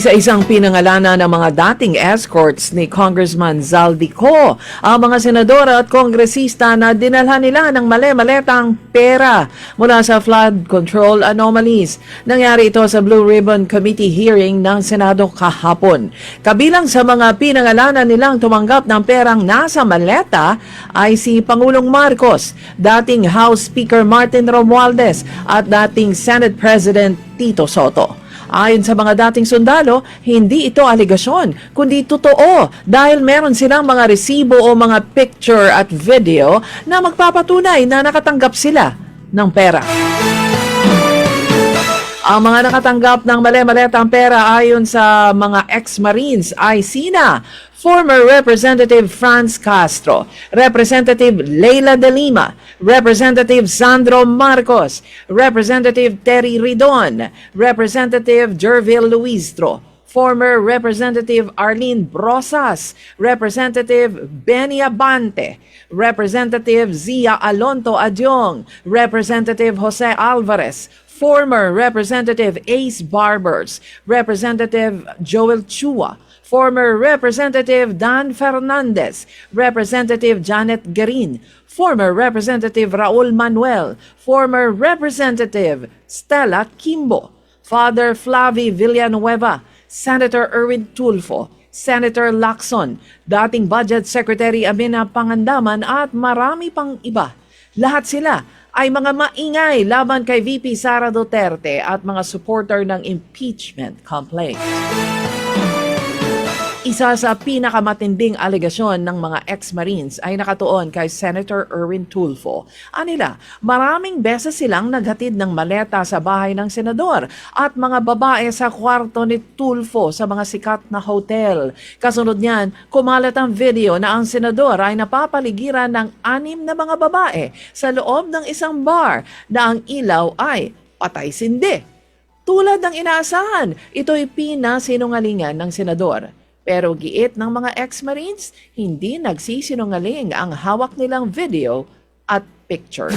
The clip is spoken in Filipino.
Isa-isang pinangalanan ng mga dating escorts ni Congressman Zaldico ang mga senador at kongresista na dinalhan nila ng mali-maletang pera mula sa flood control anomalies. Nangyari ito sa Blue Ribbon Committee hearing ng Senado kahapon. Kabilang sa mga pinangalanan nilang tumanggap ng perang nasa maleta ay si Pangulong Marcos, dating House Speaker Martin Romualdez at dating Senate President Tito Soto. Ayon sa mga dating sundalo, hindi ito aligasyon, kundi totoo dahil meron silang mga resibo o mga picture at video na magpapatunay na nakatanggap sila ng pera. Ang mga nakatanggap ng mali-maletang pera ayon sa mga ex-Marines ay sina former Representative Franz Castro, Representative Leila de Lima, Representative Sandro Marcos, Representative Terry Ridon, Representative Jervil Luistro, former Representative Arlene Brosas, Representative Benny Abante, Representative Zia Alonto Adyong, Representative Jose Alvarez, former Representative Ace Barbers, Representative Joel Chua, former Representative Dan Fernandez, Representative Janet Garin, former Representative Raul Manuel, former Representative Stella Kimbo, Father Flavi Villanueva, Senator Erwin Tulfo, Senator Lacson, dating Budget Secretary Amina Pangandaman at marami pang iba. Lahat sila ay mga maingay laban kay VP Sara Duterte at mga supporter ng impeachment complaint. Isa sa pinakamatinding alegasyon ng mga ex-Marines ay nakatuon kay Senator Erwin Tulfo. Anila, maraming beses silang naghatid ng maleta sa bahay ng senador at mga babae sa kwarto ni Tulfo sa mga sikat na hotel. Kasunod niyan, kumalat ang video na ang senador ay napapaligiran ng 6 na mga babae sa loob ng isang bar na ang ilaw ay patay-sindi. Tulad ng inaasahan, ito'y pinasinungalingan ng senador. Pero giit ng mga ex-Marines, hindi nagsisinungaling ang hawak nilang video at picture.